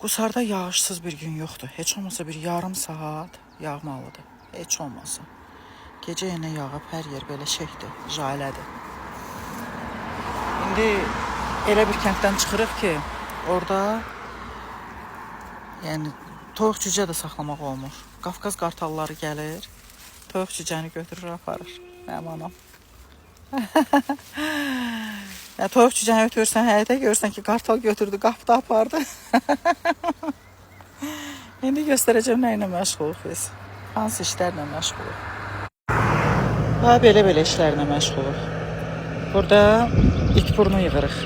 Qusarda yağışsız bir gün yoxdur. Heç olmasa bir yarım saat yağmalıdır. Heç olmasa. Gecə yenə yağıb, hər yer belə şeydir, jalədir. İndi elə bir kənddən çıxırıq ki, orada yəni toyuq cücə də saxlamaq olmur. Qafqaz qartalları gəlir, toyuq cücəni götürür, aparır. Mənim anam. Ya, toyuq cücəni ötürürsən həyətə, görürsən ki, qartal götürdü, qapıda apardı. İndi göstərəcəm nə ilə məşğuluq biz. Hansı işlərlə məşğuluq. Ha, belə işlərlə məşğuluq. Burada it burnu yığırıq.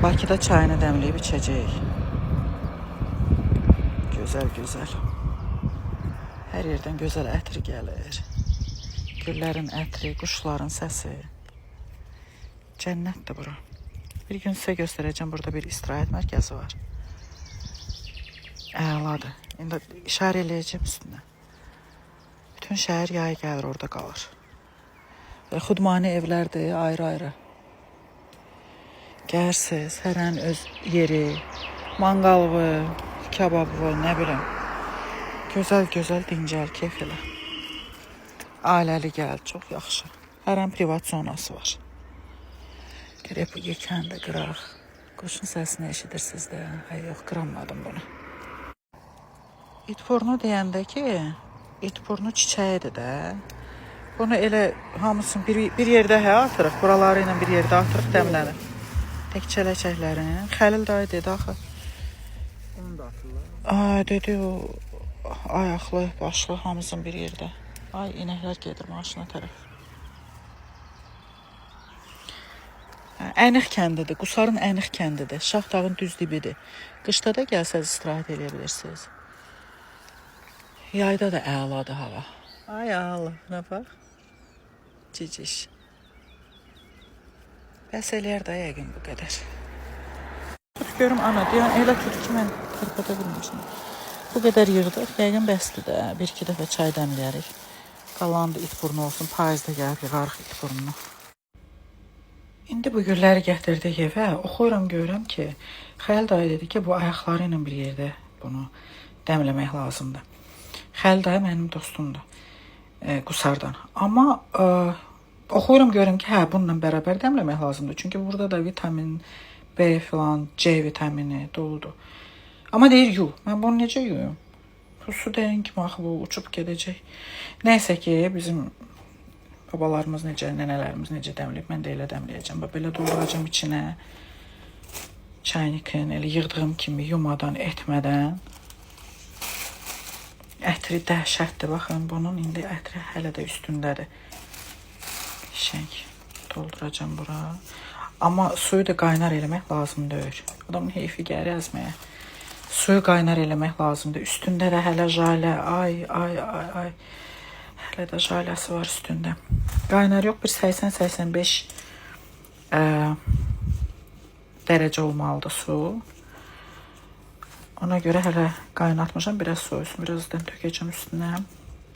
Bakıda çayını dəmləyib içəcəyik. Gözəl. Hər yerdən gözəl ətri gəlir. Güllərin ətri, quşların səsi. Cənnətdir bura. Bir gün sizə göstərəcəm, burada bir istirahət mərkəzi var. Əladır. İndi işarə eləyəcəm üstünə. Bütün şəhər yayı gəlir, orada qalır. Xudmani evlərdir, ayrı-ayrı. Gərsiniz, hərənin öz yeri, manqalı, kababı, nə bilim. Gözəl dincəl, keyf elə. Ailəli gəl, çox yaxşı. Hərənin privat zonası var. Gələk bu yekəni də qıraq. Quşun səsini eşidirsiniz də. Ay yox, qıramadım bunu. İtburnu deyəndə ki, itburnu çiçəyidir də. Bunu elə hamısını bir yerdə atırıq. Buraları ilə bir yerdə atırıq, dəmlənir. Təkçələklərin. Xəlil dayı dedi axı. Onu da atırlar. Ay, dedi o ayaqlı, başlı hamısını bir yerdə. Ay, inəklər gedir maşına tərəf. Əynix kəndidir, Qusarın Əynix kəndidir. Şahdağın düz dibidir. Qışda da gəlsəz istirahət edə bilirsiniz. Yayda da əladır hava. Ay Allah, nə bax. Ciciş. Bəs eləyər də yəqin bu qədər. Görüm ana, deyən elə tut ki, mən tərpədə bilmişim. Bu qədər yığdıq, yəqin bəsdir də. Bir-iki dəfə çay dəmləyərik. Qalandı it burnu olsun, payızda gəlib yığarıq it burnunu. İndi bu gülləri gətirdik evə. Oxuyuram, görürəm ki, Xəlil dayı dedi ki, bu ayaqları ilə bir yerdə bunu dəmləmək lazımdır. Xəlil dayı mənim dostumdur, Qusardan. Amma oxuyuram, görürəm ki, hə, bununla bərabər dəmləmək lazımdır. Çünki burada da vitamin B filan, C vitamini doludur. Amma deyir, yu, mən bunu necə yuyum? Su dəyin kimi axı bu uçub gedəcək. Nəysə ki, bizim babalarımız necə, nənələrimiz necə dəmləyib, mən də elə dəmləyəcəm. Belə dolduracam içinə çaynikin, elə yığdığım kimi yumadan, etmədən. Ətri dəhşətdir, baxın, bunun indi ətri hələ də üstündədir. Şənk dolduracam bura. Amma suyu da qaynar eləmək lazım deyil. Adamın heyfi gəlir əzməyə. Suyu qaynar eləmək lazımdır. Üstündə də hələ jalə, ay. Hələ də jaləsi var üstündə. Qaynar yox, bir 80-85 dərəcə olmalıdır su. Ona görə hələ qaynatmışam, biraz soyusun. Birazdan tökəcəm üstünə.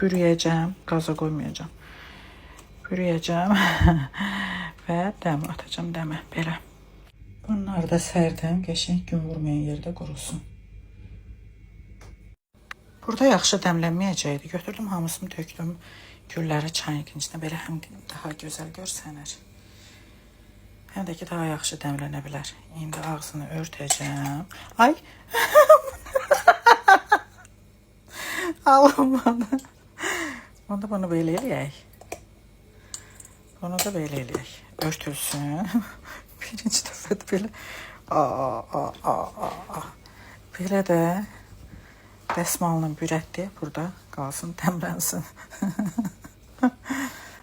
Bürüyəcəm, qaza qoymayacam. Bürüyəcəm və dəm atacam dəmə, belə. Bunları da sərdim, qəşəng gün vurmayan yerdə qurusun. Burada yaxşı dəmlənməyəcəkdi. Götürdüm, hamısını tökdüm. Gülləri çaynikin içində belə həm daha gözəl görsənir. Həm də ki, daha yaxşı dəmlənə bilər. İndi ağzını örtəcəm. Ay! Alınmadı. Onda bunu belə eləyək. Bunu da belə eləyək. Örtülsün. Birinci dəfədə belə. Belə də dəsmalının bürətdiyə burada qalsın, dəmlənsin.